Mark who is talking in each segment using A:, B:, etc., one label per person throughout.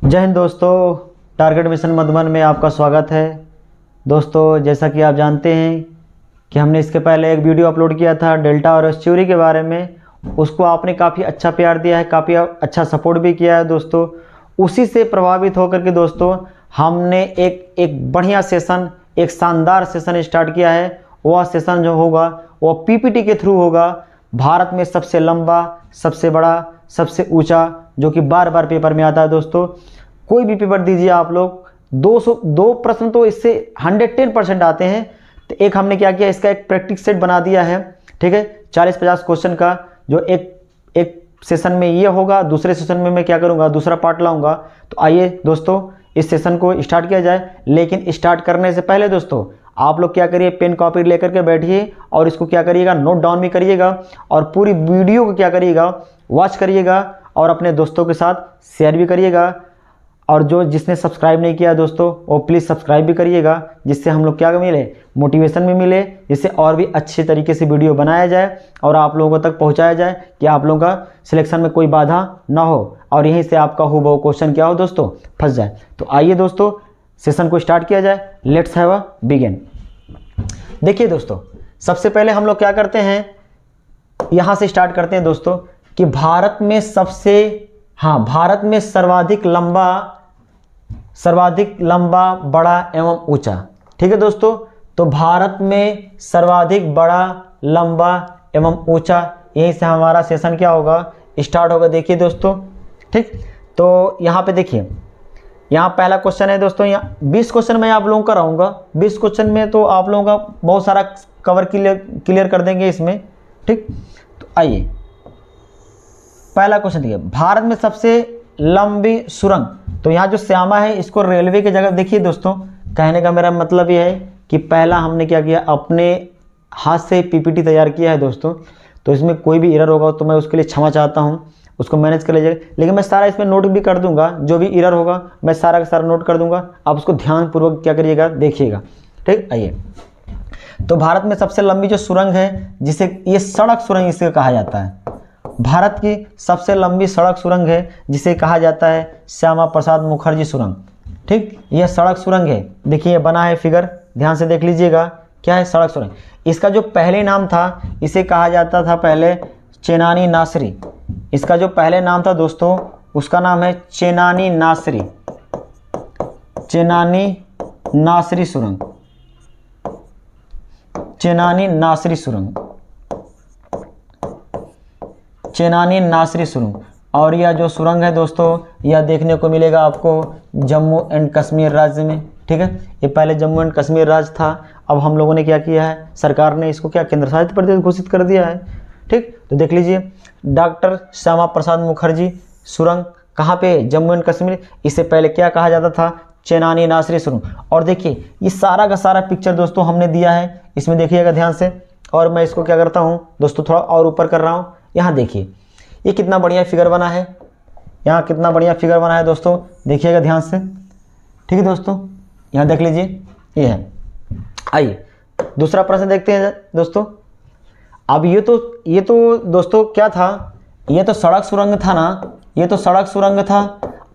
A: जय हिंद दोस्तों, target mission Madhuban में आपका स्वागत है। दोस्तों, जैसा कि आप जानते हैं कि हमने इसके पहले एक वीडियो अपलोड किया था डेल्टा और एस्च्यूरी के बारे में। उसको आपने काफ़ी अच्छा प्यार दिया है, काफ़ी अच्छा सपोर्ट भी किया है दोस्तों। उसी से प्रभावित होकर के दोस्तों हमने एक बढ़िया सेशन, एक शानदार सेशन स्टार्ट किया है। वह सेशन जो होगा वो पीपीटी के थ्रू होगा। भारत में सबसे लंबा, सबसे बड़ा, सबसे ऊंचा, जो कि बार बार पेपर में आता है दोस्तों। कोई भी पेपर दीजिए आप लोग, 202 प्रश्न तो इससे 110% आते हैं। तो एक हमने क्या किया, इसका एक प्रैक्टिस सेट बना दिया है, ठीक है, 40-50 क्वेश्चन का, जो एक सेशन में ये होगा, दूसरे सेशन में मैं क्या करूँगा, दूसरा पार्ट लाऊंगा। तो आइए दोस्तों इस सेशन को स्टार्ट किया जाए। लेकिन स्टार्ट करने से पहले दोस्तों आप लोग क्या करिए, पेन कॉपी लेकर के बैठिए और इसको क्या करिएगा, नोट डाउन भी करिएगा और पूरी वीडियो को क्या करिएगा, वॉच करिएगा और अपने दोस्तों के साथ शेयर भी करिएगा। और जो जिसने सब्सक्राइब नहीं किया दोस्तों वो प्लीज़ सब्सक्राइब भी करिएगा, जिससे हम लोग क्या मिले, मोटिवेशन भी मिले, जिससे और भी अच्छे तरीके से वीडियो बनाया जाए और आप लोगों तक पहुंचाया जाए कि आप लोगों का सिलेक्शन में कोई बाधा ना हो और यहीं से आपका हुबहू क्वेश्चन क्या हो दोस्तों, फंस जाए। तो आइए दोस्तों सेशन को स्टार्ट किया जाए। Let's have a begin. देखिए दोस्तों, सबसे पहले हम लोग क्या करते हैं, यहाँ से स्टार्ट करते हैं दोस्तों कि भारत में सर्वाधिक लंबा, बड़ा एवं ऊंचा, ठीक है दोस्तों। तो भारत में सर्वाधिक बड़ा, लंबा एवं ऊंचा, यहीं से हमारा सेशन क्या होगा, स्टार्ट होगा। देखिए दोस्तों, ठीक, तो यहाँ पे देखिए, यहाँ पहला क्वेश्चन है दोस्तों। यहाँ 20 क्वेश्चन मैं आप लोगों को कराऊंगा। 20 क्वेश्चन में तो आप लोगों का बहुत सारा कवर क्लियर कर देंगे इसमें, ठीक। तो आइए पहला क्वेश्चन देखिए, भारत में सबसे लंबी सुरंग। तो यहाँ जो श्यामा है इसको रेलवे की जगह, देखिए दोस्तों कहने का मेरा मतलब यह है कि पहला हमने क्या किया, अपने हाथ से पीपीटी तैयार किया है दोस्तों। तो इसमें कोई भी एरर होगा तो मैं उसके लिए क्षमा चाहता हूँ, उसको मैनेज कर लीजिएगा। लेकिन मैं सारा इसमें नोट भी कर दूंगा, जो भी एरर होगा मैं सारा का सारा नोट कर दूंगा, आप उसको ध्यानपूर्वक क्या करिएगा, देखिएगा, ठीक। आइए, तो भारत में सबसे लंबी जो सुरंग है, जिसे ये सड़क सुरंग इसे कहा जाता है, भारत की सबसे लंबी सड़क सुरंग है जिसे कहा जाता है श्यामा प्रसाद मुखर्जी सुरंग, ठीक। यह सड़क सुरंग है, देखिए ये बना है फिगर, ध्यान से देख लीजिएगा, क्या है, सड़क सुरंग। इसका जो पहले नाम था इसे कहा जाता था पहले चेनानी नासरी। इसका जो पहले नाम था दोस्तों उसका नाम है चेनानी नासरी सुरंग, चेनानी नासरी सुरंग। और यह जो सुरंग है दोस्तों यह देखने को मिलेगा आपको जम्मू एंड कश्मीर राज्य में, ठीक है। ये पहले जम्मू एंड कश्मीर राज्य था, अब हम लोगों ने क्या किया है, सरकार ने इसको क्या केंद्र शासित प्रदेश घोषित कर दिया है, ठीक। तो देख लीजिए, डॉक्टर श्यामा प्रसाद मुखर्जी सुरंग कहाँ पे, जम्मू एंड कश्मीर। इससे पहले क्या कहा जाता था, चेनानी नासरी सुरंग। और देखिए ये सारा का सारा पिक्चर दोस्तों हमने दिया है, इसमें देखिएगा ध्यान से। और मैं इसको क्या करता हूँ दोस्तों, थोड़ा और ऊपर कर रहा हूँ। यहाँ देखिए ये कितना बढ़िया फिगर बना है, यहाँ कितना बढ़िया फिगर बना है दोस्तों, देखिएगा ध्यान से, ठीक है दोस्तों। यहाँ देख लीजिए ये है। आइए दूसरा प्रश्न देखते हैं दोस्तों। अब ये तो दोस्तों क्या था, ये तो सड़क सुरंग था ना, ये तो सड़क सुरंग था।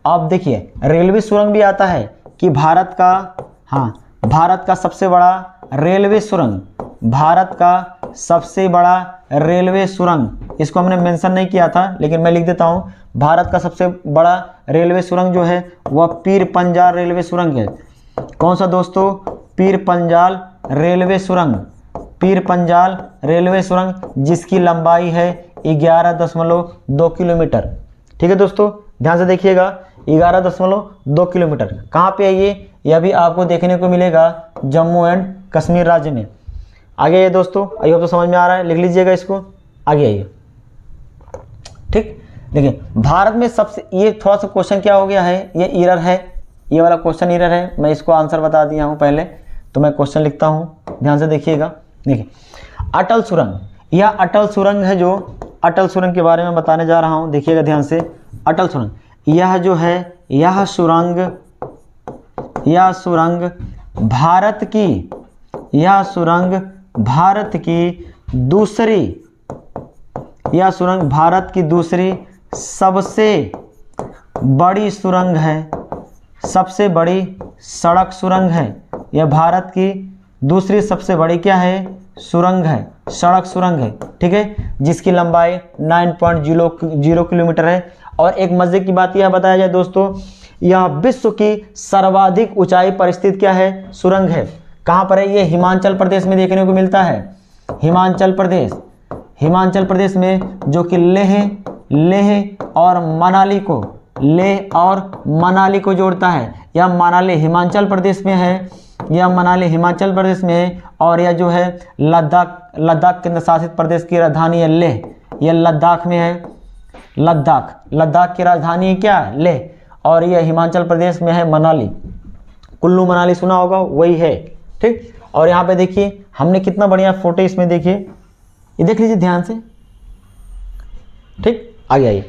A: अब देखिए रेलवे सुरंग भी आता है कि भारत का सबसे बड़ा रेलवे सुरंग, भारत का सबसे बड़ा रेलवे सुरंग, इसको हमने मेंशन नहीं किया था लेकिन मैं लिख देता हूँ। भारत का सबसे बड़ा रेलवे सुरंग जो है वह पीर पंजाल रेलवे सुरंग है। कौन सा दोस्तों, पीर पंजाल रेलवे सुरंग, पीर पंजाल रेलवे सुरंग, जिसकी लंबाई है 11.2 किलोमीटर, ठीक है दोस्तों। ध्यान से देखिएगा, 11.2 किलोमीटर। कहाँ पे है ये, यह भी आपको देखने को मिलेगा जम्मू एंड कश्मीर राज्य में। आगे आइए दोस्तों, आई होप तो समझ में आ रहा है, लिख लीजिएगा इसको, आगे आइए, ठीक। देखिए भारत में सबसे, ये थोड़ा सा क्वेश्चन क्या हो गया है, ये एरर है, ये वाला क्वेश्चन एरर है, मैं इसको आंसर बता दिया हूँ पहले, तो मैं क्वेश्चन लिखता हूँ, ध्यान से देखिएगा। देखिए अटल सुरंग, यह अटल सुरंग है, जो अटल सुरंग के बारे में बताने जा रहा हूँ, देखिएगा ध्यान से। अटल सुरंग, यह जो है, यह सुरंग भारत की दूसरी सबसे बड़ी सुरंग है, सबसे बड़ी सड़क सुरंग है। यह भारत की दूसरी सबसे बड़ी क्या है, सुरंग है, सड़क सुरंग है, ठीक है, जिसकी लंबाई 9.0 किलोमीटर है। और एक मजे की बात यह बताया जाए दोस्तों, यह विश्व की सर्वाधिक ऊंचाई पर स्थित क्या है, सुरंग है। कहाँ पर है ये, हिमाचल प्रदेश में देखने को मिलता है। हिमाचल प्रदेश, हिमाचल प्रदेश में, जो कि लेह और मनाली को जोड़ता है। यह मनाली हिमाचल प्रदेश में है, यह मनाली हिमाचल प्रदेश में है। और यह जो है लद्दाख केंद्र शासित प्रदेश की राजधानी है लेह, यह लद्दाख में है। लद्दाख की राजधानी क्या है, लेह। और यह हिमाचल प्रदेश में है मनाली, कुल्लू मनाली सुना होगा, वही है, ठीक। और यहाँ पे देखिए हमने कितना बढ़िया फोटो इसमें देखिए, ये देख लीजिए ध्यान से, ठीक। आगे आइए।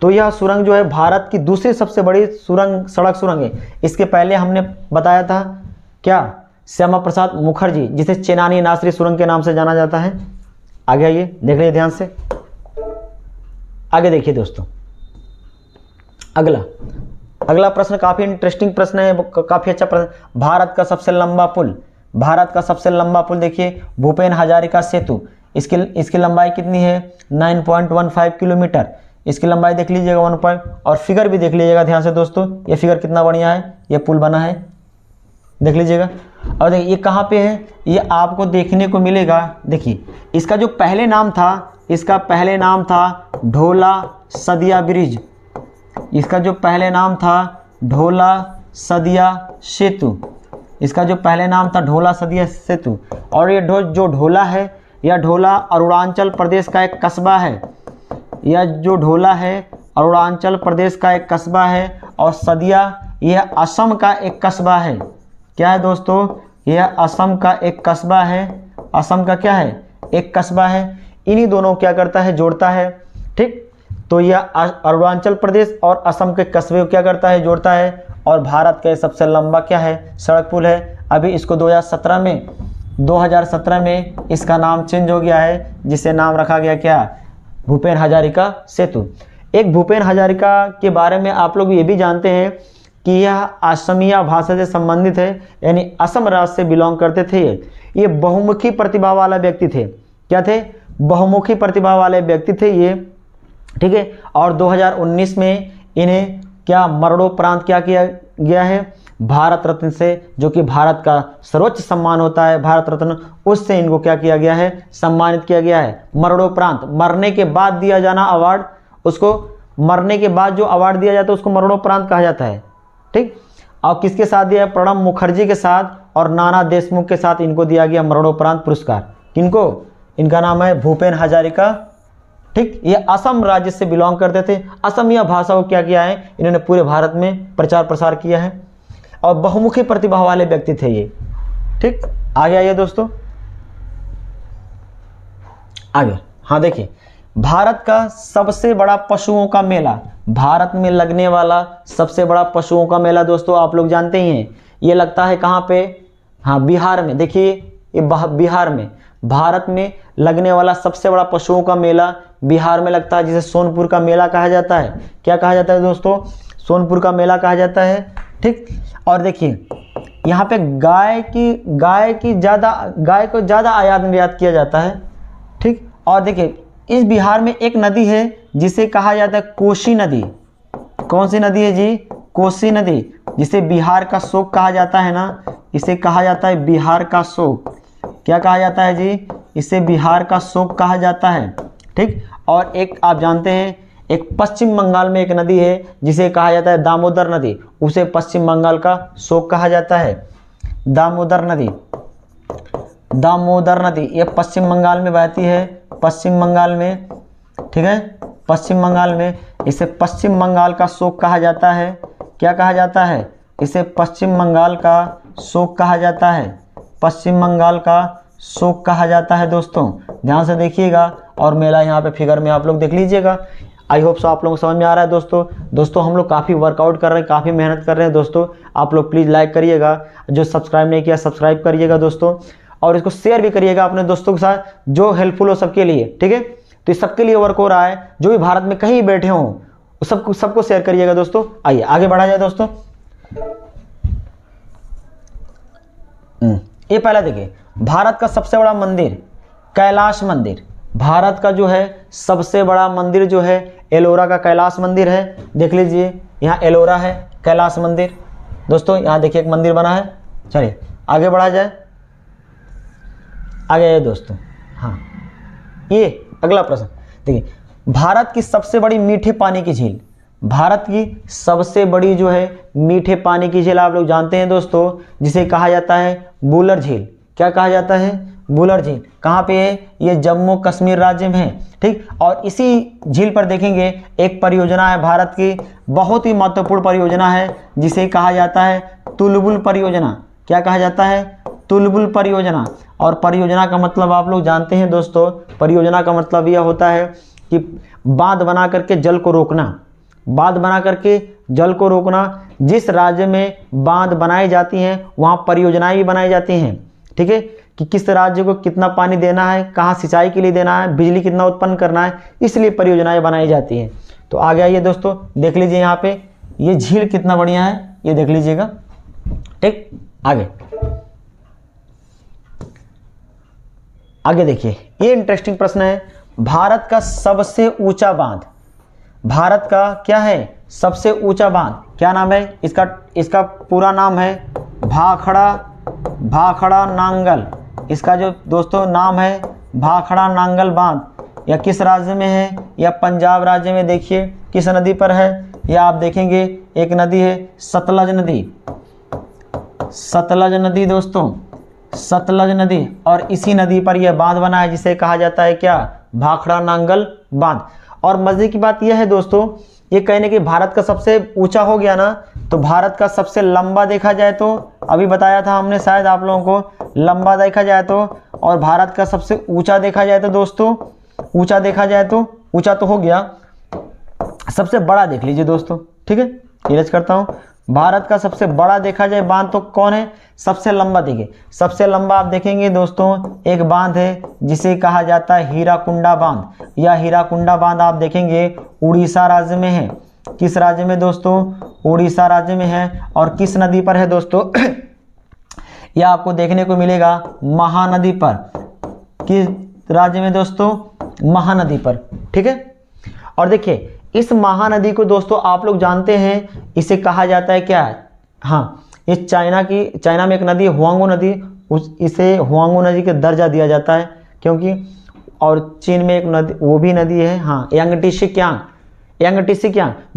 A: तो यह सुरंग जो है भारत की दूसरी सबसे बड़ी सड़क सुरंग है। इसके पहले हमने बताया था क्या, श्यामा प्रसाद मुखर्जी, जिसे चेनानी नासरी सुरंग के नाम से जाना जाता है। आगे आइए, देख लीजिए ध्यान से, आगे देखिए दोस्तों। अगला प्रश्न काफी इंटरेस्टिंग प्रश्न है, काफी अच्छा प्रश्न। भारत का सबसे लंबा पुल देखिए, भूपेन हजारिका सेतु। इसकी लंबाई कितनी है, 9.15 किलोमीटर। इसकी लंबाई देख लीजिएगा 1 और फिगर भी देख लीजिएगा ध्यान से दोस्तों, ये फिगर कितना बढ़िया है, ये पुल बना है, देख लीजिएगा। और देखिए ये कहाँ पे है, ये आपको देखने को मिलेगा। देखिए इसका जो पहले नाम था ढोला सदिया ब्रिज। इसका जो पहले नाम था ढोला सदिया सेतु। इसका जो पहले नाम था ढोला सदिया सेतु। और ये जो ढोला है, यह ढोला अरुणाचल प्रदेश का एक कस्बा है। यह जो ढोला है अरुणाचल प्रदेश का एक कस्बा है। और सदिया यह असम का एक कस्बा है। क्या है दोस्तों, यह असम का एक कस्बा है। असम का क्या है, एक कस्बा है। इन्हीं दोनों क्या करता है, जोड़ता है, ठीक। तो यह अरुणाचल प्रदेश और असम के कस्बे को क्या करता है, जोड़ता है। और भारत का सबसे लंबा क्या है, सड़क पुल है। अभी इसको 2017 में इसका नाम चेंज हो गया है, जिसे नाम रखा गया क्या, भूपेन हजारिका सेतु। एक भूपेन हजारिका के बारे में आप लोग ये भी जानते हैं कि यह असमिया भाषा से संबंधित है, यानी असम राज्य से बिलोंग करते थे। ये बहुमुखी प्रतिभा वाला व्यक्ति थे। क्या थे, बहुमुखी प्रतिभा वाले व्यक्ति थे ये, ठीक है। और 2019 में इन्हें क्या मरणोपरांत क्या किया गया है, भारत रत्न से, जो कि भारत का सर्वोच्च सम्मान होता है भारत रत्न, उससे इनको क्या किया गया है, सम्मानित किया गया है मरणोपरांत। मरने के बाद दिया जाना अवार्ड, उसको मरने के बाद जो अवार्ड दिया जाता है उसको मरणोपरांत कहा जाता है, ठीक। और किसके साथ दिया है, प्रणब मुखर्जी के साथ और नाना देशमुख के साथ इनको दिया गया मरणोपरांत पुरस्कार। किनको, इनका नाम है भूपेन हजारिका, ठीक। ये असम राज्य से बिलोंग करते थे। असमिया भाषा को क्या किया है, इन्होंने पूरे भारत में प्रचार प्रसार किया है। और बहुमुखी प्रतिभा वाले व्यक्ति थे ये, ठीक। आगे आइए दोस्तों, आगे। हाँ देखिए, भारत का सबसे बड़ा पशुओं का मेला, भारत में लगने वाला सबसे बड़ा पशुओं का मेला दोस्तों आप लोग जानते ही हैं, ये लगता है कहाँ पे, हाँ बिहार में। देखिए ये बिहार में, भारत में लगने वाला सबसे बड़ा पशुओं का मेला बिहार में लगता है, जिसे सोनपुर का मेला कहा जाता है। क्या कहा जाता है दोस्तों, सोनपुर का मेला कहा जाता है, ठीक। और देखिए यहाँ पे गाय को ज़्यादा आयात निर्यात किया जाता है, ठीक। और देखिए इस बिहार में एक नदी है जिसे कहा जाता है कोसी नदी। कौन सी नदी है जी, कोसी नदी, जिसे बिहार का शोक कहा जाता है ना, इसे कहा जाता है बिहार का शोक। क्या कहा जाता है जी, इसे बिहार का शोक कहा जाता है, ठीक। और एक आप जानते हैं, एक पश्चिम बंगाल में एक नदी है जिसे कहा जाता है दामोदर नदी, उसे पश्चिम बंगाल का शोक कहा जाता है। दामोदर नदी ये पश्चिम बंगाल में बहती है, पश्चिम बंगाल में, ठीक है, पश्चिम बंगाल में। इसे पश्चिम बंगाल का शोक कहा जाता है। क्या कहा जाता है, इसे पश्चिम बंगाल का शोक कहा जाता है, पश्चिम बंगाल का शोक कहा जाता है दोस्तों, ध्यान से देखिएगा। और मेला यहाँ पे फिगर में आप लोग देख लीजिएगा। आई होप सो आप लोगों को समझ में आ रहा है दोस्तों हम लोग काफ़ी वर्कआउट कर रहे हैं, काफ़ी मेहनत कर रहे हैं दोस्तों। आप लोग प्लीज़ लाइक करिएगा, जो सब्सक्राइब नहीं किया सब्सक्राइब करिएगा दोस्तों, और इसको शेयर भी करिएगा अपने दोस्तों के साथ, जो हेल्पफुल हो सबके लिए, ठीक है। तो ये सबके लिए वर्क हो रहा है, जो भी भारत में कहीं बैठे हों सबको शेयर करिएगा दोस्तों। आइए आगे बढ़ा जाए दोस्तों। ये पहला देखिए, भारत का सबसे बड़ा मंदिर कैलाश मंदिर। भारत का जो है सबसे बड़ा मंदिर जो है एलोरा का कैलाश मंदिर है। देख लीजिए यहाँ एलोरा है, कैलाश मंदिर। दोस्तों यहाँ देखिए एक मंदिर बना है। चलिए आगे बढ़ा जाए, आगे दोस्तों। हाँ, ये अगला प्रश्न देखिए, भारत की सबसे बड़ी मीठे पानी की झील। भारत की सबसे बड़ी जो है मीठे पानी की झील आप लोग जानते हैं दोस्तों, जिसे कहा जाता है वुलर झील। क्या कहा जाता है? वुलर झील। कहाँ पे है? ये जम्मू कश्मीर राज्य में है, ठीक। और इसी झील पर देखेंगे एक परियोजना है भारत की, बहुत ही महत्वपूर्ण परियोजना है, जिसे कहा जाता है तुलबुल परियोजना। क्या कहा जाता है? तुलबुल परियोजना। और परियोजना का मतलब आप लोग जानते हैं दोस्तों, परियोजना का मतलब यह होता है कि बांध बना करके जल को रोकना। बांध बना करके जल को रोकना। जिस राज्य में बांध बनाई जाती हैं वहाँ परियोजनाएं भी बनाई जाती हैं, ठीक है, कि किस राज्य को कितना पानी देना है, कहाँ सिंचाई के लिए देना है, बिजली कितना उत्पन्न करना है, इसलिए परियोजनाएं बनाई जाती हैं। तो आगे आइए दोस्तों, देख लीजिए यहाँ पे ये झील कितना बढ़िया है, ये देख लीजिएगा, ठीक। आगे देखिए, ये इंटरेस्टिंग प्रश्न है। भारत का सबसे ऊंचा बांध, भारत का क्या है सबसे ऊंचा बांध, क्या नाम है इसका पूरा नाम है भाखड़ा नांगल। इसका जो दोस्तों नाम है भाखड़ा नांगल बांध। यह किस राज्य में है? यह पंजाब राज्य में। देखिए किस नदी पर है, यह आप देखेंगे एक नदी है सतलज नदी। सतलज नदी दोस्तों, सतलज नदी। और इसी नदी पर यह बांध बना है, जिसे कहा जाता है क्या? भाखड़ा नांगल बांध। और मजे की बात यह है दोस्तों, ये कहने कि भारत का सबसे ऊंचा हो गया ना, तो भारत का सबसे लंबा देखा जाए तो, अभी बताया था हमने शायद आप लोगों को, लंबा देखा जाए तो, और भारत का सबसे ऊंचा देखा जाए तो दोस्तों, ऊंचा देखा जाए तो, ऊंचा तो हो गया, सबसे बड़ा देख लीजिए दोस्तों, ठीक है। क्लियर करता हूँ, भारत का सबसे बड़ा देखा जाए बांध तो कौन है? सबसे लंबा देखिए, सबसे लंबा आप देखेंगे दोस्तों एक बांध है जिसे कहा जाता है हीराकुंडा बांध। यह हीराकुंडा बांध आप देखेंगे उड़ीसा राज्य में है। किस राज्य में दोस्तों? उड़ीसा राज्य में है। और किस नदी पर है दोस्तों? यह आपको देखने को मिलेगा महानदी पर। किस राज्य में दोस्तों? महानदी पर, ठीक है। और देखिए इस महानदी को दोस्तों आप लोग जानते हैं, इसे कहा जाता है क्या? हाँ, ये चाइना में एक नदी है हुआंगो नदी, इसे हुआंगो नदी का दर्जा दिया जाता है क्योंकि, और चीन में एक नदी, वो भी नदी है, हाँ, यांगटीसिकियांग,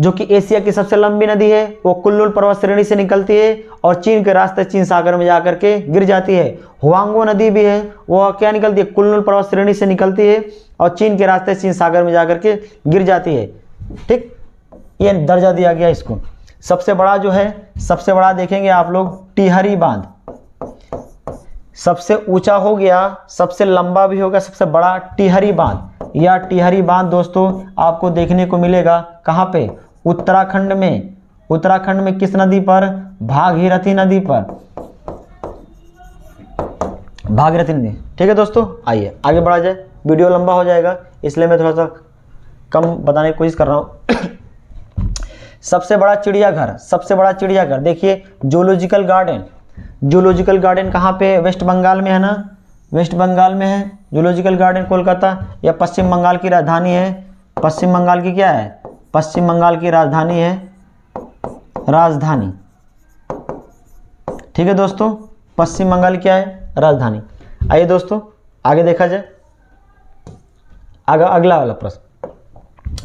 A: जो कि एशिया की सबसे लंबी नदी है। वो कुल्लुल पर्वत श्रेणी से निकलती है और चीन के रास्ते चीन सागर में जाकर के गिर जाती है। हुआंगो नदी भी है, वो क्या निकलती है? कुल्लुल पर्वत श्रेणी से निकलती है और चीन के रास्ते चीन सागर में जाकर के गिर जाती है, ठीक। ये दर्जा दिया गया इसको। सबसे बड़ा जो है, सबसे बड़ा देखेंगे आप लोग टिहरी बांध, सबसे ऊंचा हो गया, सबसे लंबा भी होगा, सबसे बड़ा टिहरी बांध। यह टिहरी बांध दोस्तों आपको देखने को मिलेगा कहाँ पे? उत्तराखंड में। उत्तराखंड में किस नदी पर? भागीरथी नदी पर, भागीरथी नदी, ठीक है दोस्तों। आइए आगे बढ़ा जाए, वीडियो लंबा हो जाएगा इसलिए मैं थोड़ा सा कम बताने की कोशिश कर रहा हूँ। सबसे बड़ा चिड़ियाघर, सबसे बड़ा चिड़ियाघर देखिए जूलॉजिकल गार्डन। जूलॉजिकल गार्डन कहाँ पे? वेस्ट बंगाल में है ना, वेस्ट बंगाल में है जूलॉजिकल गार्डन। कोलकाता या पश्चिम बंगाल की राजधानी है। पश्चिम बंगाल की क्या है? पश्चिम बंगाल की राजधानी है राजधानी, ठीक है दोस्तों। पश्चिम बंगाल क्या है? राजधानी। आइए दोस्तों आगे देखा जाए, अगला वाला प्रश्न।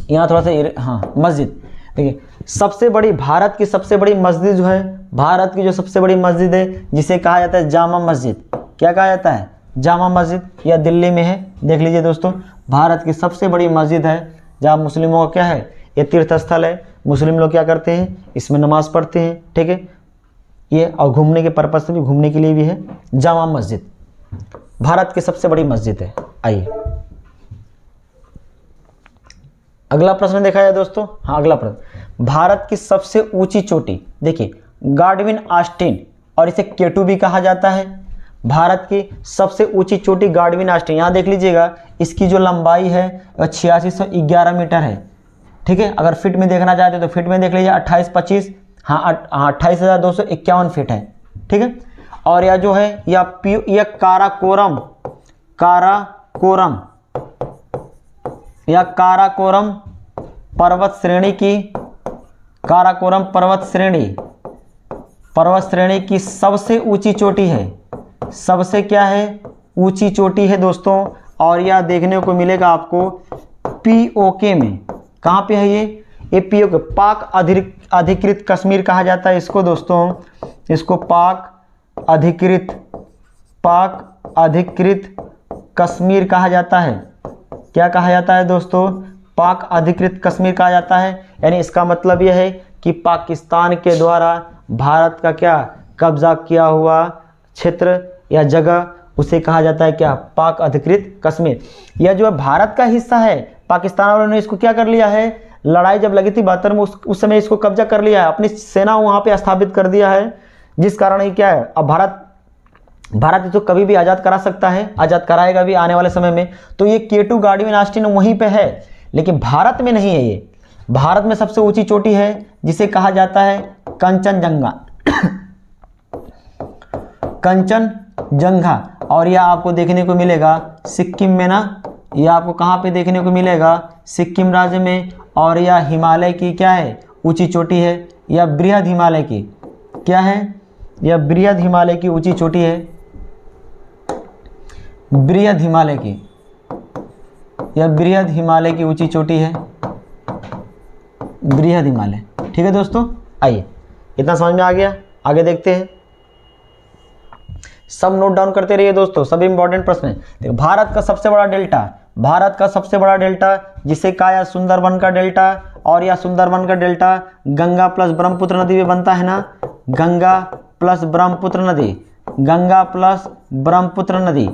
A: यहाँ थोड़ा सा, हाँ, मस्जिद देखिए, सबसे बड़ी, भारत की सबसे बड़ी मस्जिद जो है, भारत की जो सबसे बड़ी मस्जिद है जिसे कहा जाता है जामा मस्जिद। क्या कहा जाता है? जामा मस्जिद। यह दिल्ली में है। देख लीजिए दोस्तों, भारत की सबसे बड़ी मस्जिद है जहाँ मुस्लिमों का क्या है? ये तीर्थ स्थल है। मुस्लिम लोग क्या करते हैं? इसमें नमाज पढ़ते हैं, ठीक है। ये और घूमने के पर्पज से भी, घूमने के लिए भी है। जामा मस्जिद भारत की सबसे बड़ी मस्जिद है। आइए अगला प्रश्न देखा जाए दोस्तों। हाँ, अगला प्रश्न, भारत की सबसे ऊंची चोटी देखिए गाडविन आस्टीन, और इसे केटू भी कहा जाता है। भारत की सबसे ऊंची चोटी गाडविन आस्टीन। यहाँ देख लीजिएगा, इसकी जो लंबाई है वह 8611 मीटर है, ठीक है। अगर फिट में देखना चाहते तो फिट में देख लीजिए 2825, हाँ 28,251 फीट है, ठीक है। और यह जो है यह काराकोरम पर्वत श्रेणी की सबसे ऊंची चोटी है, सबसे क्या है ऊंची चोटी है दोस्तों। और यह देखने को मिलेगा आपको पीओके में। कहाँ पे है ये पीओके, पाक अधिकृत कश्मीर कहा जाता है इसको दोस्तों, इसको पाक अधिकृत कश्मीर कहा जाता है। क्या कहा जाता है दोस्तों, पाक अधिकृत कश्मीर कहा जाता है। यानी इसका मतलब यह है कि पाकिस्तान के द्वारा भारत का क्या कब्जा किया हुआ क्षेत्र या जगह, उसे कहा जाता है क्या, पाक अधिकृत कश्मीर। यह जो है भारत का हिस्सा है, पाकिस्तान वालों ने इसको क्या कर लिया है, लड़ाई जब लगी थी 72 में उस समय इसको कब्जा कर लिया है, अपनी सेना वहाँ पे स्थापित कर दिया है, जिस कारण ये क्या है, अब भारत इसको कभी भी आज़ाद करा सकता है, आज़ाद कराएगा भी आने वाले समय में। तो ये K2 गार्डियन आस्टीन वहीं पे है, लेकिन भारत में नहीं है। ये भारत में सबसे ऊंची चोटी है जिसे कहा जाता है कंचनजंगा कंचनजंगा। और यह आपको देखने को मिलेगा सिक्किम में ना, यह आपको कहाँ पे देखने को मिलेगा, सिक्किम राज्य में। और यह हिमालय की क्या है, ऊंची चोटी है। यह बृहद हिमालय की क्या है, यह बृहद हिमालय की ऊंची चोटी है, बृहद हिमालय की, यह बृहद हिमालय की ऊंची चोटी है, बृहद हिमालय। ठीक है दोस्तों, आइए इतना समझ में आ गया, आगे देखते हैं। सब नोट डाउन करते रहिए दोस्तों, सब इंपॉर्टेंट प्रश्न है। देखो भारत का सबसे बड़ा डेल्टा, भारत का सबसे बड़ा डेल्टा जिसे कहा या सुंदरबन का डेल्टा, और या सुंदरबन का डेल्टा गंगा प्लस ब्रह्मपुत्र नदी में बनता है ना, गंगा प्लस ब्रह्मपुत्र नदी, गंगा प्लस ब्रह्मपुत्र नदी,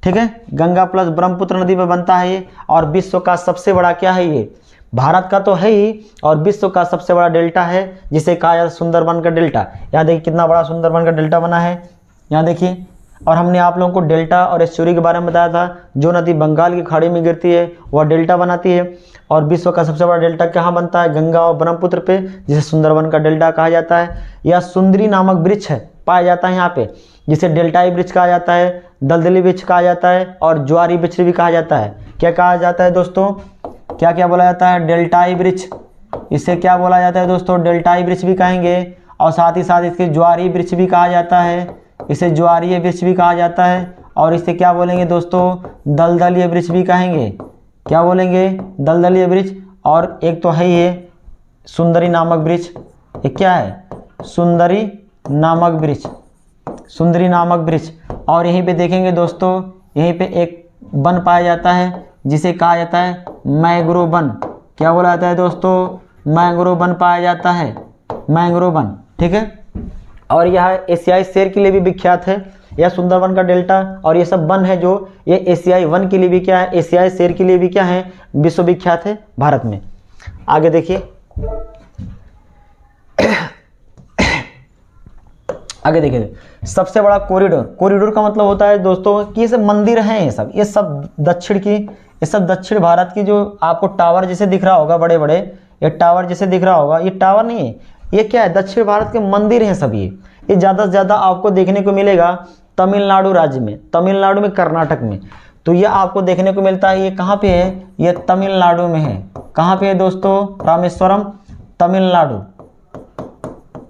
A: ठीक है, गंगा प्लस ब्रह्मपुत्र नदी में बनता है ये। और विश्व का सबसे बड़ा क्या है, ये भारत का तो है ही, और विश्व का सबसे बड़ा डेल्टा है जिसे कहा जाता है सुंदरबन का डेल्टा। यहाँ देखिए कितना बड़ा सुंदरबन का डेल्टा बना है, यहाँ देखिए। और हमने आप लोगों को डेल्टा और एस्चुरी के बारे में बताया था, जो नदी बंगाल की खाड़ी में गिरती है वह डेल्टा बनाती है। और विश्व का सबसे बड़ा डेल्टा कहाँ बनता है, गंगा और ब्रह्मपुत्र पे, जिसे सुंदरबन का डेल्टा कहा जाता है। यह सुंदरी नामक वृक्ष है, पाया जाता है यहाँ पे, जिसे डेल्टाई वृक्ष कहा जाता है, दलदली वृक्ष कहा जाता है, और ज्वारी वृक्ष भी कहा जाता है। क्या कहा जाता है दोस्तों, क्या क्या बोला जाता है, डेल्टाई वृक्ष, इसे क्या बोला जाता है दोस्तों, डेल्टाई वृक्ष भी कहेंगे। और साथ ही साथ इसके ज्वारी वृक्ष भी कहा जाता है, इसे ज्वारीय वृक्ष भी कहा जाता है। और इसे क्या बोलेंगे दोस्तों, दलदलीय वृक्ष भी कहेंगे। क्या बोलेंगे, दलदलीय वृक्ष। और एक तो है ये सुंदरी नामक वृक्ष, ये क्या है, सुंदरी नामक वृक्ष, सुंदरी नामक वृक्ष। और यहीं पे देखेंगे दोस्तों, यहीं पे एक वन पाया जाता है जिसे कहा जाता है मैंग्रोव वन। क्या बोला जाता है दोस्तों, मैंग्रोव वन पाया जाता है, मैंग्रोव वन, ठीक है। और यह एशियाई शेर के लिए भी विख्यात है, यह सुंदरबन का डेल्टा। और ये सब वन है जो ये एशियाई वन के लिए भी क्या है, एशियाई शेर के लिए भी क्या है, विश्व विख्यात है भारत में। आगे देखिए, आगे देखिए, सबसे बड़ा कॉरिडोर, कॉरिडोर का मतलब होता है दोस्तों कि ये सब मंदिर हैं, ये सब दक्षिण की, ये सब दक्षिण भारत की, जो आपको टावर जैसे दिख रहा होगा, बड़े बड़े ये टावर जैसे दिख रहा होगा, ये टावर नहीं है, ये क्या है, दक्षिण भारत के मंदिर हैं सब। ये ज़्यादा से ज़्यादा आपको देखने को मिलेगा तमिलनाडु राज्य में, तमिलनाडु में, कर्नाटक में। तो ये आपको देखने को मिलता है। ये कहाँ पे है, ये तमिलनाडु में है। कहाँ पे है दोस्तों, रामेश्वरम, तमिलनाडु,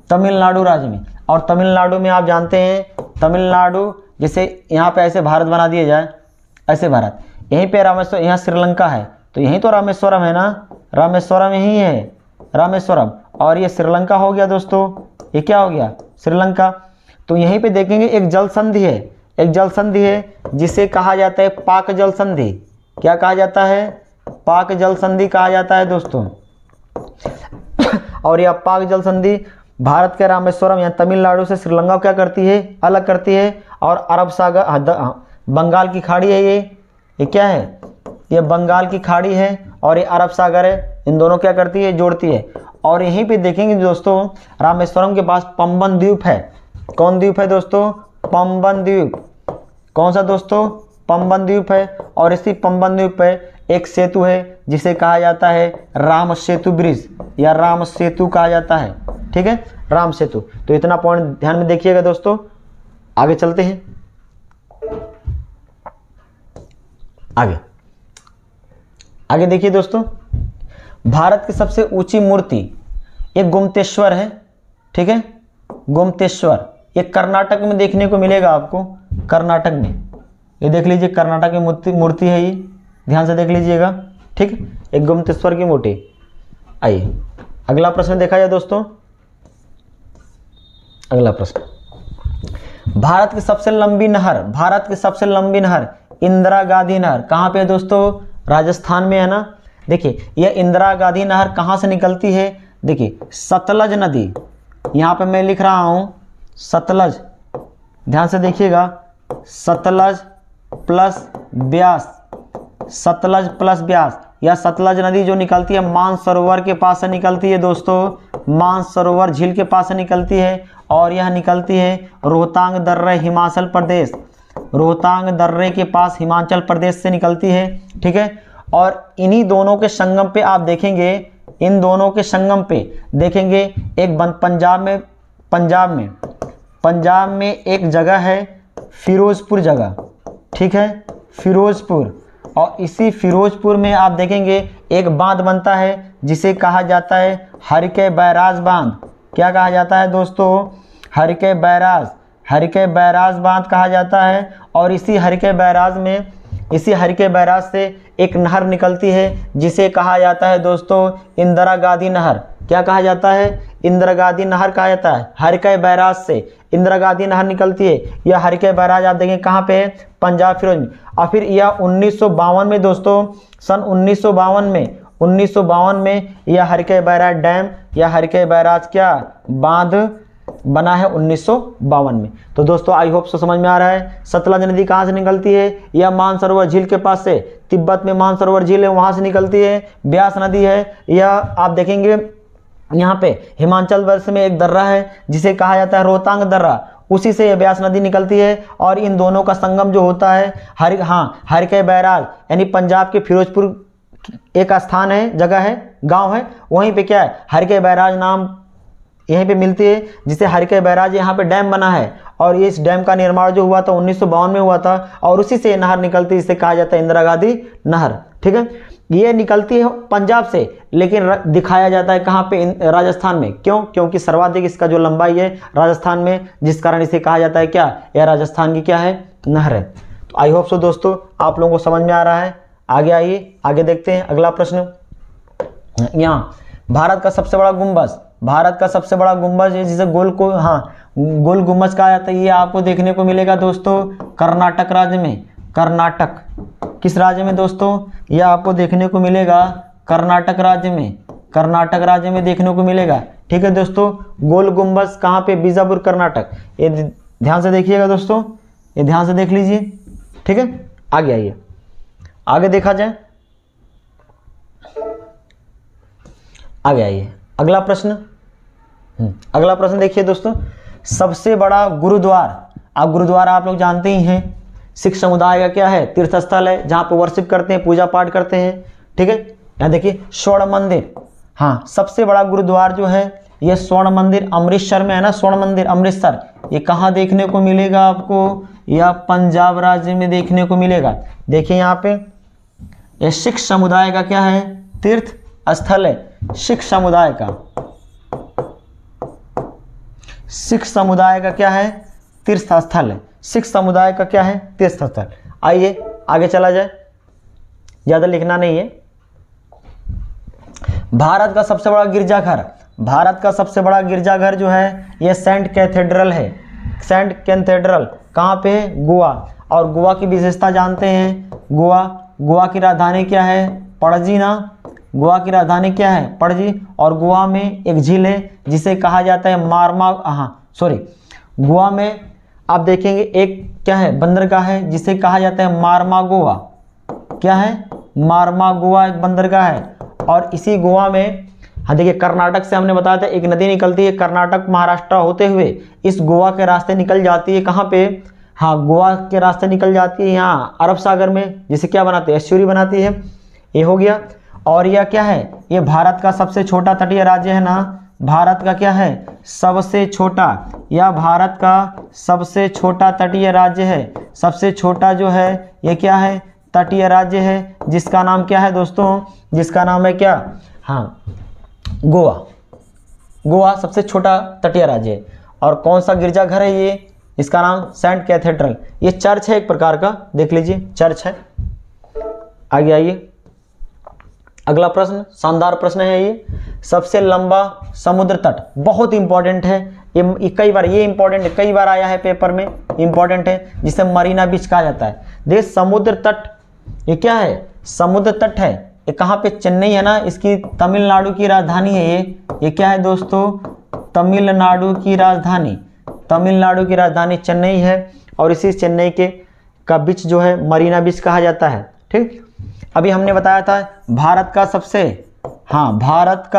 A: तमिलनाडु राज्य में। और तमिलनाडु में आप जानते हैं, तमिलनाडु जैसे यहाँ पे ऐसे भारत बना दिया जाए, ऐसे भारत, यहीं पे रामेश्वरम, यहाँ श्रीलंका है, तो यहीं तो रामेश्वरम है ना, रामेश्वरम यहीं है, रामेश्वरम। और ये श्रीलंका हो गया दोस्तों, ये क्या हो गया, श्रीलंका। तो यहीं पे देखेंगे एक जल संधि है, एक जल संधि है जिसे कहा जाता है पाक जल संधि। क्या कहा जाता है, पाक जल संधि कहा जाता है दोस्तों। और यह पाक जल संधि भारत के रामेश्वरम या तमिलनाडु से श्रीलंका क्या करती है, अलग करती है। और अरब सागर, बंगाल की खाड़ी है, ये क्या है, ये बंगाल की खाड़ी है, और ये अरब सागर है, इन दोनों क्या करती है, जोड़ती है। और यहीं पे देखेंगे दोस्तों, रामेश्वरम के पास पंबन द्वीप है। कौन द्वीप है दोस्तों, पंबन द्वीप। कौन सा दोस्तों, पंबन द्वीप है। और इसी पंबन द्वीप पे एक सेतु है जिसे कहा जाता है राम सेतु ब्रिज या राम सेतु कहा जाता है, ठीक है, राम सेतु। तो इतना पॉइंट ध्यान में देखिएगा दोस्तों। आगे चलते हैं, आगे देखिए दोस्तों, भारत की सबसे ऊंची मूर्ति एक गोमतेश्वर है, ठीक है, गोमतेश्वर, ये कर्नाटक में देखने को मिलेगा आपको, कर्नाटक में। ये देख लीजिए, कर्नाटक की मूर्ति है, ये ध्यान से देख लीजिएगा, ठीक है, एक गोमतेश्वर की मूर्ति। आइए अगला प्रश्न देखा जाए दोस्तों। अगला प्रश्न, भारत की सबसे लंबी नहर, भारत की सबसे लंबी नहर इंदिरा गांधी नहर कहाँ पे है दोस्तों? राजस्थान में है ना। देखिए यह इंदिरा गांधी नहर कहाँ से निकलती है? देखिए सतलज नदी, यहाँ पे मैं लिख रहा हूँ सतलज, ध्यान से देखिएगा, सतलज प्लस ब्यास, सतलज प्लस ब्यास। यह सतलज नदी जो निकलती है मानसरोवर के पास से निकलती है दोस्तों, मानसरोवर झील के पास से निकलती है, और यह निकलती है रोहतांग दर्रे हिमाचल प्रदेश, रोहतांग दर्रे के पास हिमाचल प्रदेश से निकलती है, ठीक है। और इन्हीं दोनों के संगम पे आप देखेंगे, इन दोनों के संगम पे देखेंगे एक पंजाब में एक जगह है फिरोजपुर जगह, ठीक है, फिरोजपुर। और इसी फिरोजपुर में आप देखेंगे एक बांध बनता है जिसे कहा जाता है हरिके बैराज बांध। क्या कहा जाता है दोस्तों? हरिके बैराज, हरिके बैराज बांध कहा जाता है। और इसी हरिके बैराज से एक नहर निकलती है जिसे कहा जाता है दोस्तों इंदिरा गांधी नहर। क्या कहा जाता है? इंदिरा गांधी नहर कहा जाता है। हरिके बैराज से इंदिरा गांधी नहर निकलती है। यह हरिके बैराज आप देखें कहाँ पे है? पंजाब फिरोज में। और फिर यह 1952 में दोस्तों, सन 1952 में यह हरिके बैराज डैम या हरिके बैराज क्या बांध बना है 1952 में। तो दोस्तों आई होप सो समझ में आ रहा है। सतलज नदी कहाँ से निकलती है? यह मानसरोवर झील के पास से, तिब्बत में मानसरोवर झील है वहाँ से निकलती है। ब्यास नदी है, यह आप देखेंगे यहाँ पे हिमाचल प्रदेश में एक दर्रा है जिसे कहा जाता है रोहतांग दर्रा, उसी से यह ब्यास नदी निकलती है। और इन दोनों का संगम जो होता है हरिके बैराज यानी पंजाब के फिरोजपुर एक स्थान है, जगह है, गांव है, वहीं पे क्या है हरिके बैराज नाम यहीं पे मिलती है, जिसे हरिके बैराज यहाँ पे डैम बना है। और इस डैम का निर्माण जो हुआ था 1952 में हुआ था, और उसी से नहर निकलती है जिसे कहा जाता है इंदिरा गांधी नहर, ठीक है। ये निकलती है पंजाब से, लेकिन दिखाया जाता है कहाँ पे? राजस्थान में। क्यों? क्योंकि सर्वाधिक इसका जो लंबाई है राजस्थान में, जिस कारण इसे कहा जाता है क्या, यह राजस्थान की क्या है, नहर है। तो आई होप सो दोस्तों आप लोगों को समझ में आ रहा है। आगे आइए, आगे देखते हैं अगला प्रश्न। यहाँ भारत का सबसे बड़ा गुंबज, भारत का सबसे बड़ा गुंबज है जिसे गोल गुंबज कहा जाता है। ये आपको देखने को मिलेगा दोस्तों कर्नाटक राज्य में। कर्नाटक किस राज्य में दोस्तों? यह आपको देखने को मिलेगा कर्नाटक राज्य में, कर्नाटक राज्य में देखने को मिलेगा, ठीक है दोस्तों। गोल गुंबज कहाँ पे? बीजापुर कर्नाटक। ये ध्यान से देखिएगा दोस्तों, ये ध्यान से देख लीजिए, ठीक है। आगे आइए, आगे देखा जाए, आगे आइए अगला प्रश्न। अगला प्रश्न देखिए दोस्तों, सबसे बड़ा गुरुद्वार, आप गुरुद्वारा आप लोग जानते ही हैं, सिख समुदाय का क्या है? तीर्थ स्थल है जहाँ पे वर्शिप करते हैं, पूजा पाठ करते हैं, ठीक है। यहाँ देखिए स्वर्ण मंदिर, हाँ सबसे बड़ा गुरुद्वार जो है ये स्वर्ण मंदिर अमृतसर में है ना, स्वर्ण मंदिर अमृतसर। ये कहाँ देखने को मिलेगा आपको? यह पंजाब राज्य में देखने को मिलेगा। देखिए यहाँ पे ये सिख समुदाय का क्या है? तीर्थ स्थल है, सिख समुदाय का, सिख समुदाय का क्या है? तीर्थ स्थल है। सिख समुदाय का क्या है? तीर्थ स्थल। आइए आगे चला जाए, ज्यादा लिखना नहीं है। भारत का सबसे बड़ा गिरजाघर, भारत का सबसे बड़ा गिरजाघर जो है यह सेंट कैथेड्रल है। सेंट कैथेड्रल कहाँ पे है? गोवा। और गोवा की विशेषता जानते हैं, गोवा की राजधानी क्या है? पणजी ना, गोवा की राजधानी क्या है? पणजी। और गोवा में एक झील है जिसे कहा जाता है गोवा में आप देखेंगे एक क्या है? बंदरगाह है जिसे कहा जाता है मारमा गोवा। क्या है? मारमा गोवा एक बंदरगाह है। और इसी गोवा में हाँ देखिए कर्नाटक से हमने बताया था एक नदी निकलती है, कर्नाटक महाराष्ट्र होते हुए इस गोवा के रास्ते निकल जाती है। कहाँ पे? हाँ गोवा के रास्ते निकल जाती है यहाँ अरब सागर में, जिसे क्या बनाती है? एस्चुरी बनाती है। ये हो गया। और यह क्या है, ये भारत का सबसे छोटा तटीय राज्य है ना, भारत का क्या है, सबसे छोटा, या भारत का सबसे छोटा तटीय राज्य है। सबसे छोटा जो है ये क्या है, तटीय राज्य है, जिसका नाम क्या है दोस्तों, जिसका नाम है क्या, हाँ गोवा। गोवा सबसे छोटा तटीय राज्य है। और कौन सा गिरजाघर है ये, इसका नाम सेंट कैथेड्रल, ये चर्च है एक प्रकार का, देख लीजिए चर्च है। आगे आइए, अगला प्रश्न शानदार प्रश्न है ये, सबसे लंबा समुद्र तट, बहुत इंपॉर्टेंट है ये कई बार, ये इंपॉर्टेंट है, कई बार आया है पेपर में, इंपॉर्टेंट है, जिसे मरीना बीच कहा जाता है। देखिए समुद्र तट ये क्या है, समुद्र तट है, ये कहाँ पे, चेन्नई है ना, इसकी तमिलनाडु की राजधानी है ये क्या है दोस्तों, तमिलनाडु की राजधानी, तमिलनाडु की राजधानी चेन्नई है। और इसी चेन्नई के का बीच जो है मरीना बीच कहा जाता है। ठीक, अभी हमने बताया था भारत का सबसे, हाँ भारत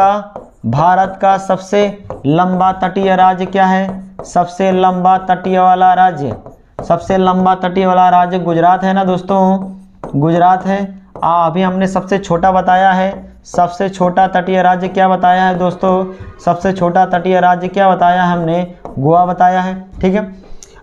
A: का सबसे लंबा तटीय राज्य क्या है, सबसे लंबा तटीय वाला राज्य, सबसे लंबा तटीय वाला राज्य गुजरात है ना दोस्तों, गुजरात है। अभी हमने सबसे छोटा बताया है, सबसे छोटा तटीय राज्य क्या बताया है दोस्तों, सबसे छोटा तटीय राज्य क्या बताया है हमने, गोवा बताया है। ठीक है,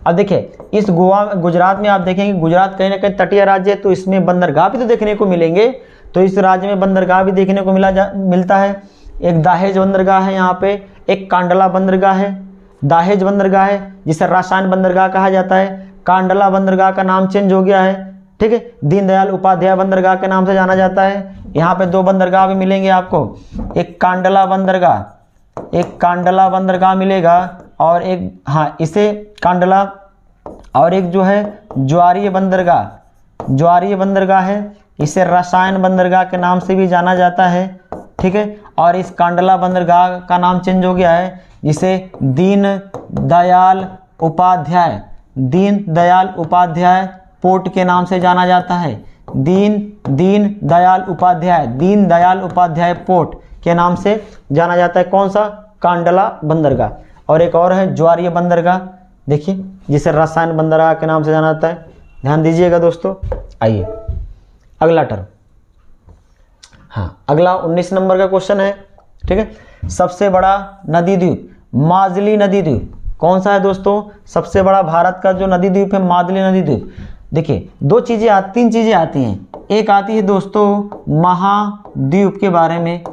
A: अब देखिए इस गोवा गुजरात में आप देखेंगे, गुजरात कहीं ना कहीं तटीय राज्य है, तो इसमें बंदरगाह भी तो देखने को मिलेंगे, तो इस राज्य में बंदरगाह भी देखने को मिलता है। एक दाहेज बंदरगाह है यहाँ पे, एक कांडला बंदरगाह है, दाहेज बंदरगाह है जिसे रासायन बंदरगाह कहा जाता है, कांडला बंदरगाह का नाम चेंज हो गया है। ठीक है, दीनदयाल उपाध्याय बंदरगाह के नाम से जाना जाता है। यहाँ पे दो बंदरगाह भी मिलेंगे आपको, एक कांडला बंदरगाह मिलेगा, और एक, हाँ इसे कांडला, और एक जो है ज्वारीय बंदरगाह है, इसे रसायन बंदरगाह के नाम से भी जाना जाता है। ठीक है, और इस कांडला बंदरगाह का नाम चेंज हो गया है, जिसे दीनदयाल उपाध्याय पोर्ट के नाम से जाना जाता है। दीनदयाल उपाध्याय पोर्ट के नाम से जाना जाता है। कौन सा, कांडला बंदरगाह। और एक और है ज्वारीय बंदरगाह, देखिए जिसे रसायन बंदरगाह के नाम से जाना जाता है। ध्यान दीजिएगा दोस्तों। आइए अगला टर्म, हाँ अगला 19 नंबर का क्वेश्चन है। ठीक है, सबसे बड़ा नदी द्वीप, माजुली नदी द्वीप कौन सा है दोस्तों, सबसे बड़ा भारत का जो नदी द्वीप है माजुली नदी द्वीप। देखिए तीन चीजें आती हैं, एक आती है दोस्तों महाद्वीप के बारे में,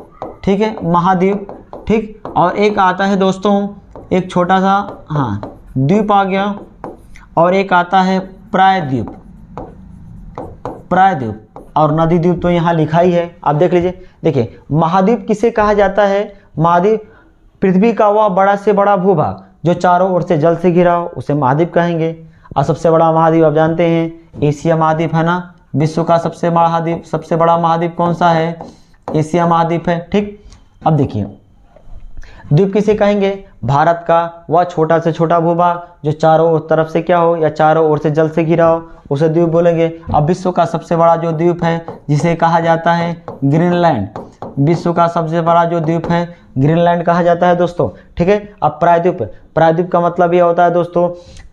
A: ठीक है महाद्वीप, ठीक, और एक आता है दोस्तों एक छोटा सा, हाँ द्वीप आ गया, और एक आता है प्रायद्वीप, और नदी द्वीप तो यहाँ लिखा ही है, आप देख लीजिए। देखिए महाद्वीप किसे कहा जाता है, महाद्वीप पृथ्वी का वह बड़ा से बड़ा भूभाग जो चारों ओर से जल से घिरा हो उसे महाद्वीप कहेंगे। और सबसे बड़ा महाद्वीप आप जानते हैं एशिया महाद्वीप है ना, विश्व का सबसे बड़ा महाद्वीप कौन सा है, एशिया महाद्वीप है। ठीक, अब देखिए द्वीप किसे कहेंगे, भारत का वह छोटा से छोटा भूभाग जो चारों तरफ से क्या हो या चारों ओर से जल से घिरा हो उसे द्वीप बोलेंगे। अब विश्व का सबसे बड़ा जो द्वीप है जिसे कहा जाता है ग्रीनलैंड, विश्व का सबसे बड़ा जो द्वीप है ग्रीनलैंड कहा जाता है दोस्तों। ठीक है, अब प्रायद्वीप का मतलब यह होता है दोस्तों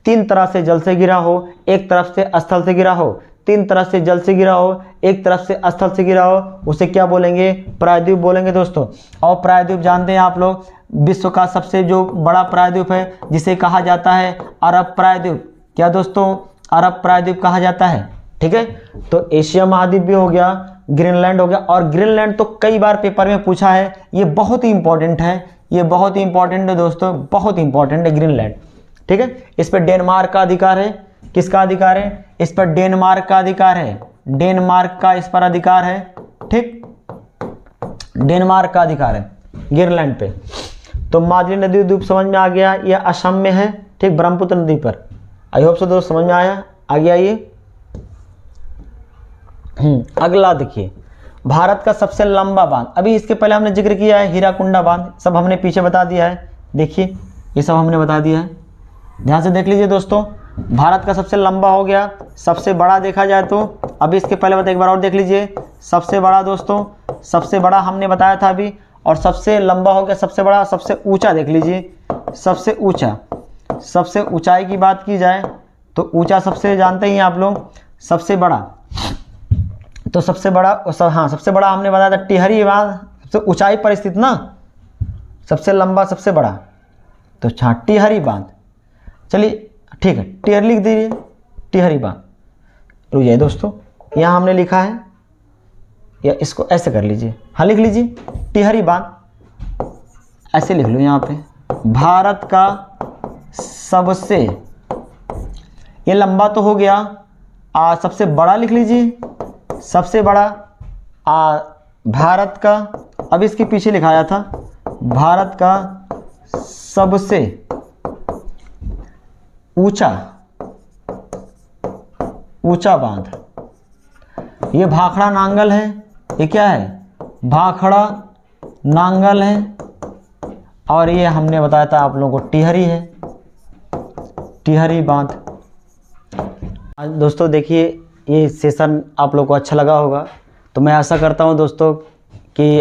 A: तीन तरफ से जल से घिरा हो, एक तरफ से स्थल से घिरा हो, तीन तरफ से जल से घिरा हो, एक तरफ से स्थल से घिरा हो, उसे क्या बोलेंगे, प्रायद्वीप बोलेंगे दोस्तों। और प्रायद्वीप जानते हैं आप लोग, विश्व का सबसे जो बड़ा प्रायद्वीप है जिसे कहा जाता है अरब प्रायद्वीप, क्या दोस्तों, अरब प्रायद्वीप कहा जाता है। ठीक है, तो एशिया महाद्वीप भी हो गया, ग्रीनलैंड हो गया, और ग्रीनलैंड तो कई बार पेपर में पूछा है, ये बहुत ही इंपॉर्टेंट है, ये बहुत ही इंपॉर्टेंट है दोस्तों, बहुत इंपॉर्टेंट है ग्रीनलैंड। ठीक है, इस पर डेनमार्क का अधिकार है, किसका अधिकार है, इस पर डेनमार्क का अधिकार है, डेनमार्क का इस पर अधिकार है। ठीक, डेनमार्क का अधिकार है ग्रीनलैंड पे। तो माजुली नदी द्वीप समझ में आ गया, यह असम में है, ठीक, ब्रह्मपुत्र नदी पर। आई होप सो दोस्त समझ में आया। आगे आइए, अगला देखिए भारत का सबसे लंबा बांध, अभी इसके पहले हमने जिक्र किया है हीराकुंडा बांध, सब हमने पीछे बता दिया है, देखिए ये सब हमने बता दिया है, ध्यान से देख लीजिए दोस्तों। भारत का सबसे लंबा हो गया, सबसे बड़ा देखा जाए तो अभी इसके पहले एक बार और देख लीजिए, सबसे बड़ा दोस्तों, सबसे बड़ा हमने बताया था अभी, और सबसे लंबा हो गया सबसे बड़ा, सबसे ऊंचा देख लीजिए, सबसे ऊंचा, सबसे ऊंचाई की बात की जाए तो ऊंचा सबसे जानते ही आप लोग, सबसे बड़ा तो सबसे बड़ा हाँ सबसे बड़ा हमने बताया था टिहरी बांध, सबसे ऊंचाई पर स्थित ना, सबसे लंबा सबसे बड़ा, तो हाँ टिहरी बांध। चलिए ठीक है, टिहरी लिख दीजिए, टिहरी बांध। रुक जाइए दोस्तों, यहाँ हमने लिखा है, या इसको ऐसे कर लीजिए, हाँ लिख लीजिए टिहरी बांध, ऐसे लिख लो यहाँ पे, भारत का सबसे, ये लंबा तो हो गया, सबसे बड़ा लिख लीजिए, सबसे बड़ा भारत का, अब इसके पीछे लिखाया था भारत का सबसे ऊंचा बांध, ये भाखड़ा नांगल है, ये क्या है भाखड़ा नांगल है, और ये हमने बताया था आप लोगों को टिहरी है, टिहरी बांध। दोस्तों देखिए ये सेशन आप लोगों को अच्छा लगा होगा, तो मैं आशा करता हूँ दोस्तों कि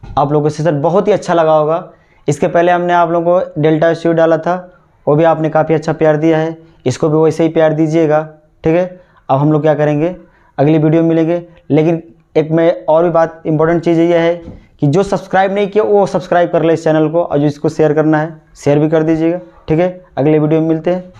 A: आप लोगों को सेशन बहुत ही अच्छा लगा होगा। इसके पहले हमने आप लोगों को डेल्टा स्यू डाला था, वो भी आपने काफ़ी अच्छा प्यार दिया है, इसको भी वैसे ही प्यार दीजिएगा, ठीक है। अब हम लोग क्या करेंगे, अगली वीडियो में मिलेंगे। लेकिन एक मैं और भी बात इंपॉर्टेंट चीज़ ये है कि जो सब्सक्राइब नहीं किया वो सब्सक्राइब कर ले इस चैनल को, और जो इसको शेयर करना है शेयर भी कर दीजिएगा, ठीक है। अगले वीडियो में मिलते हैं।